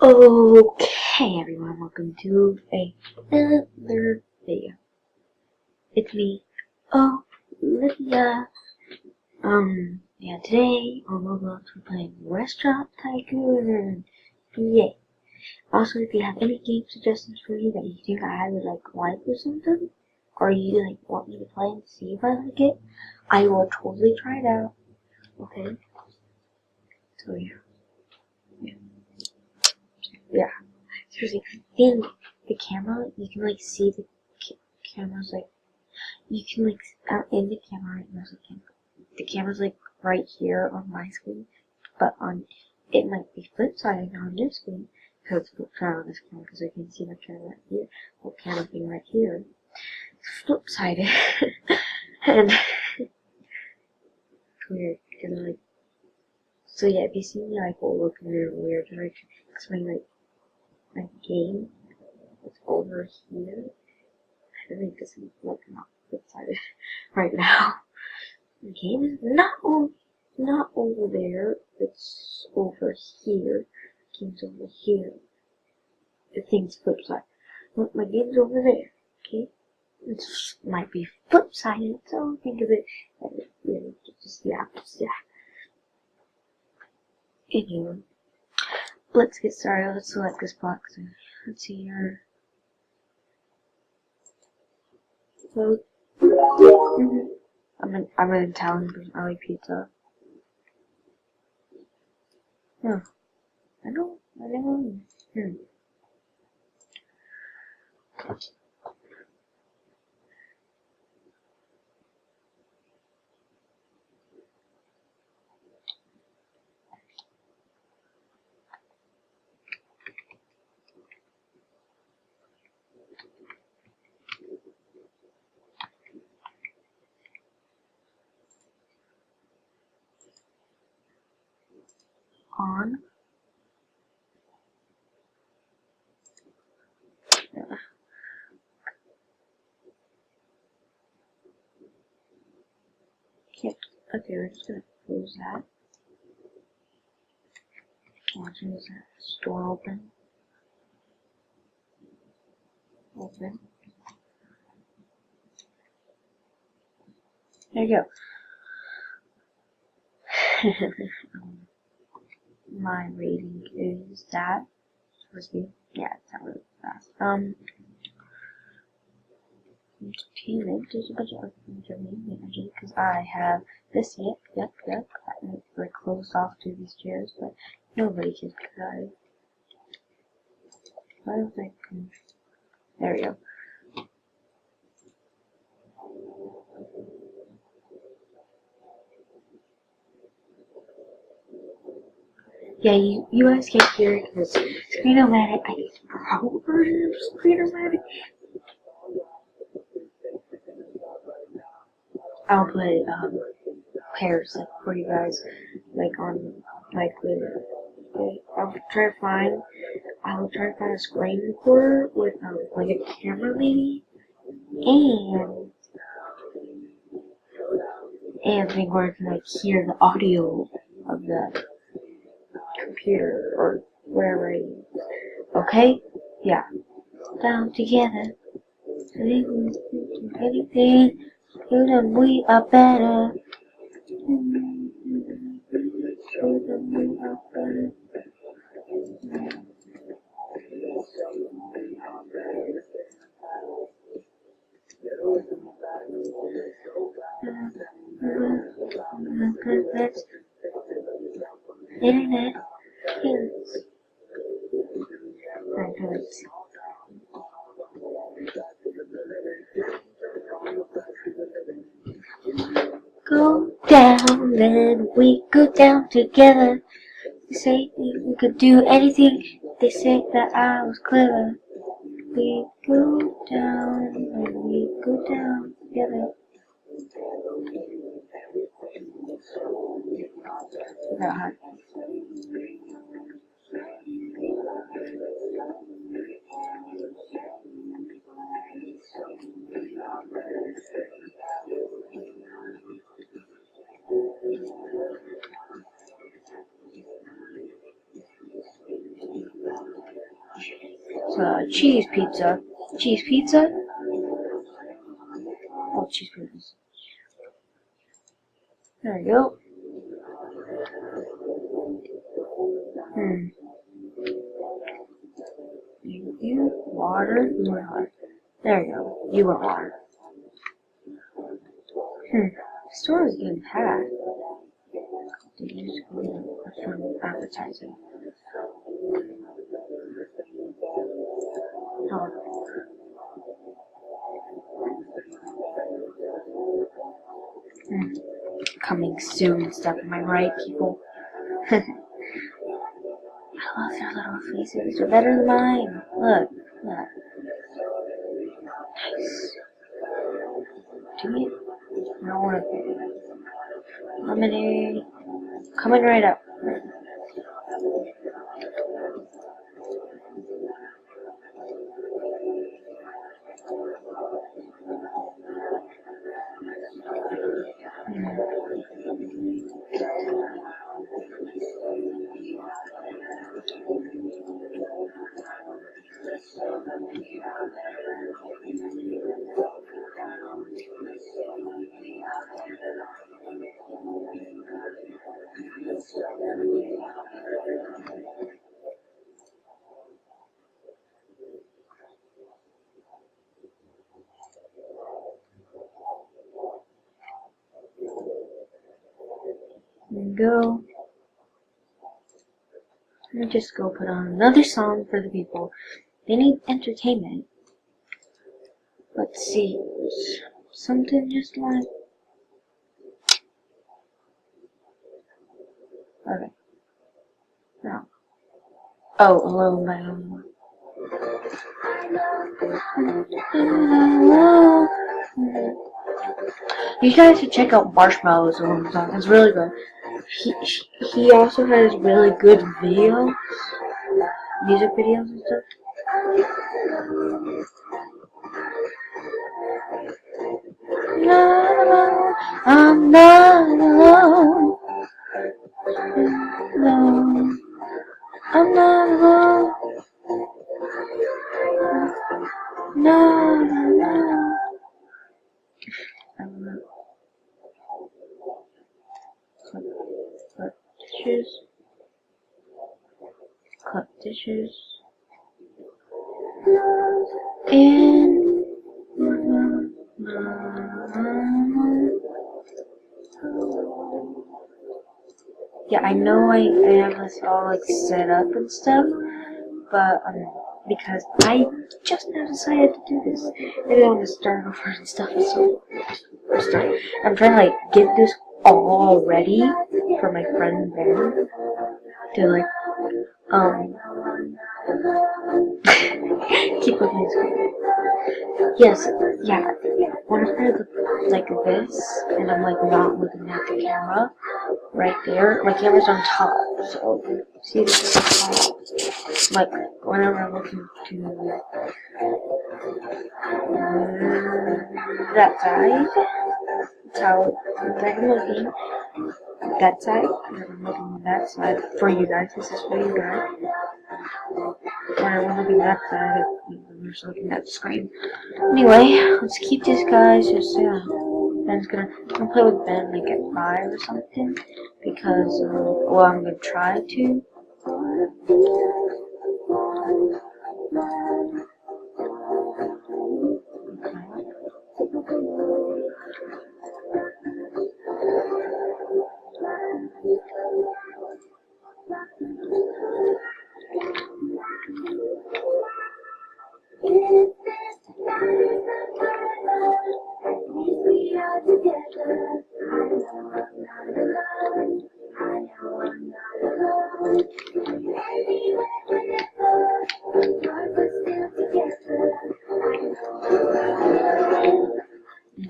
Okay, everyone, welcome to another video. It's me, Olivia. Yeah, today on Roblox we're playing Restaurant Tycoon. Yay! Also, if you have any game suggestions for me that you think I would like or something, or you want me to play and see if I like it, I will totally try it out. Okay? So yeah. Seriously, in the camera, you can see the camera's you can in the camera right now. The camera's right here on my screen, but it might be flip sided on your screen because it's flip sided on this camera because I can see my camera right here, the camera thing right here. It's flip sided, and weird because so yeah, if you see me looking really weird, just explain my game. It's over here. I think this is not flip-sided right now. The game is not over there. It's over here. The game's over here. The thing's flip-sided. Look, my game's over there. Okay, it might be flip-sided. So think of it just yeah. Anyway, let's get started. Let's select this box and let's see here. So, I'm an Italian person. I like pizza. Yeah, I know. On. Yeah. Okay, we're just gonna close that. Watch that store open. Open. There you go. My rating is that. Supposed to be. Yeah, it's not really fast. Entertainment. There's a bunch of entertainment because I have this. Yep. We're closed off to these chairs, but nobody can drive. I don't think. There we go. Yeah, you guys can't hear it because Screenomatic. I use pro version of Screenomatic. I'll put pairs for you guys on I'll try to find a screen recorder with a camera maybe and thing where I can hear the audio of the computer or wherever I use. Okay? Yeah. Down together. Anything. We are better. We are better. Internet. Go down, then we go down together. They say we could do anything. They say that I was clever. We go down, then we go down together. cheese pizza. Cheese pizza? Oh, cheese pizza. There we go. You water? You want water. There you go. You want water. The store is getting packed. They use from advertising. Oh. Coming soon and stuff. Am I right, people? I love their little faces. They're better than mine. Look. Look. Nice. Do it. I don't want to. Lemonade. Coming right up. There we go. Let me just go put on another song for the people. They need entertainment. Let's see. Something just like. Okay. Now. Oh, Alone by Alone. You guys should check out Marshmallow's song. It's really good. He also has really good videos, music videos and stuff. No, I'm not alone. No, I'm not alone. No, no. Cut dishes. Cut dishes. And yeah, I know I have this all like set up and stuff, but because I just now decided to do this, I don't want to start over and stuff. So I'm trying to like get this all ready for my friend Ben to like keep looking at screen. Yes, yeah. What if I look like this and I'm like not looking at the camera right there? My camera's on top, so see this on top. Like whenever I'm looking to that side, that's how I'm looking. That side, and I'm looking at that side. For you guys, this is for you guys. When I'm looking at that side, I'm just looking at the screen. Anyway, let's keep this, guys. Just yeah, I'm gonna play with Ben like at 5 or something because well, I'm gonna try to.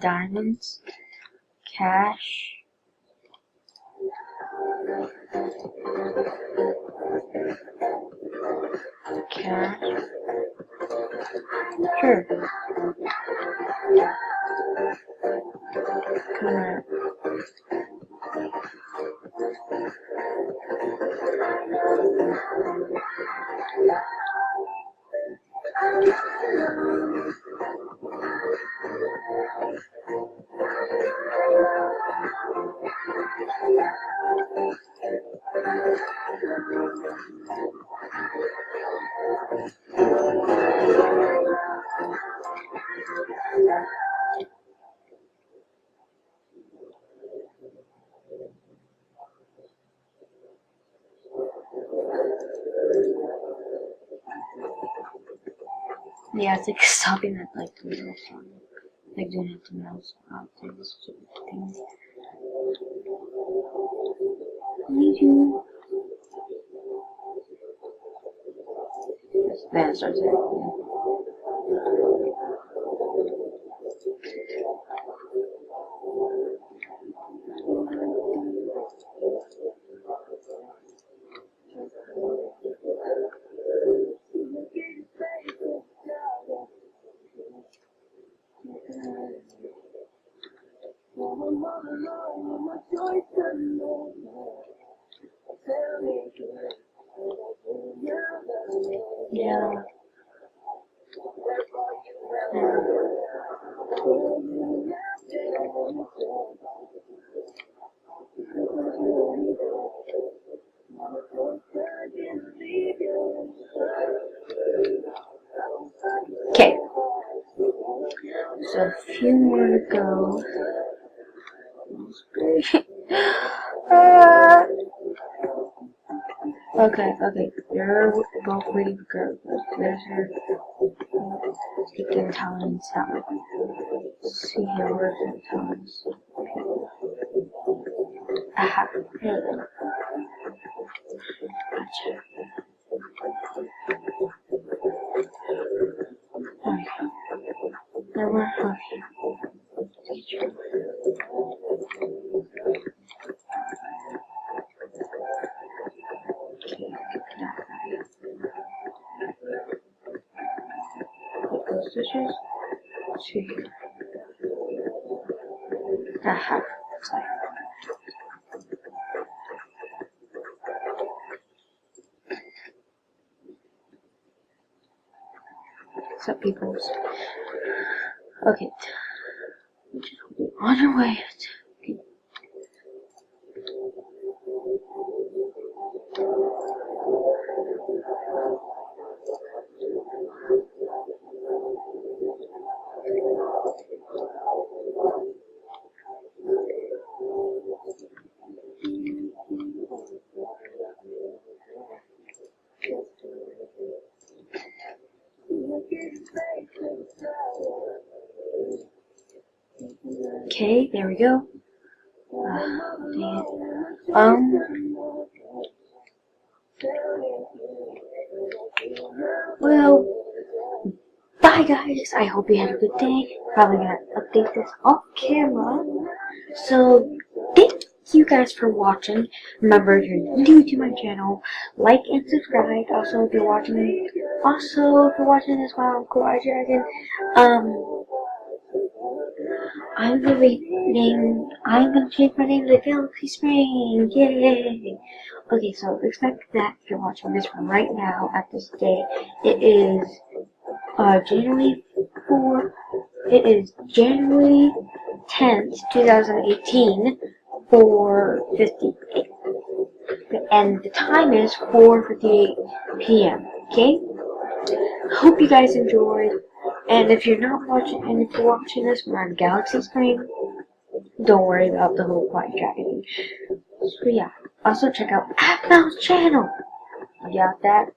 Diamonds, cash, sure. Come on. Yeah, it's like stopping at like the middle song. Like doing it to mouse out there, this stupid thing. Me too. Then it starts it. Yeah. Okay. So a few more to go. Okay, you're both waiting for girls. There's your freaking talents out. See here, where's your talents? Aha, here we go. Gotcha. Okay. There were, okay. Teacher. Those dishes. See here. Aha. Sorry. What's up, peoples? Okay. On your way. Okay, there we go. Dang it. Well, bye guys. I hope you had a good day. Probably gonna update this off camera. So, thank you guys for watching. Remember, if you're new to my channel, like and subscribe. Also, if you're watching this while I'm Kawaii Dragon, I'm gonna change my name to Galaxy Spring. Yay! Okay, so expect that if you're watching this right now at this day. It is January 4th. It is January 10th, 2018, 4:58. And the time is 4:58 p.m. Okay? Hope you guys enjoyed. And if you're watching this when on Galaxy Spring, don't worry about the whole Quiet Dragon. So yeah. Also check out Atmo's channel. You got that?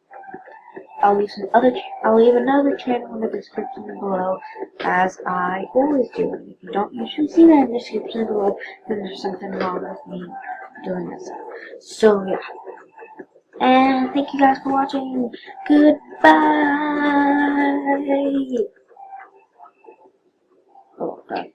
I'll leave another channel in the description below, as I always do. And if you don't usually see that in the description below, then there's something wrong with me doing this. So yeah. And thank you guys for watching. Goodbye. Oh, God.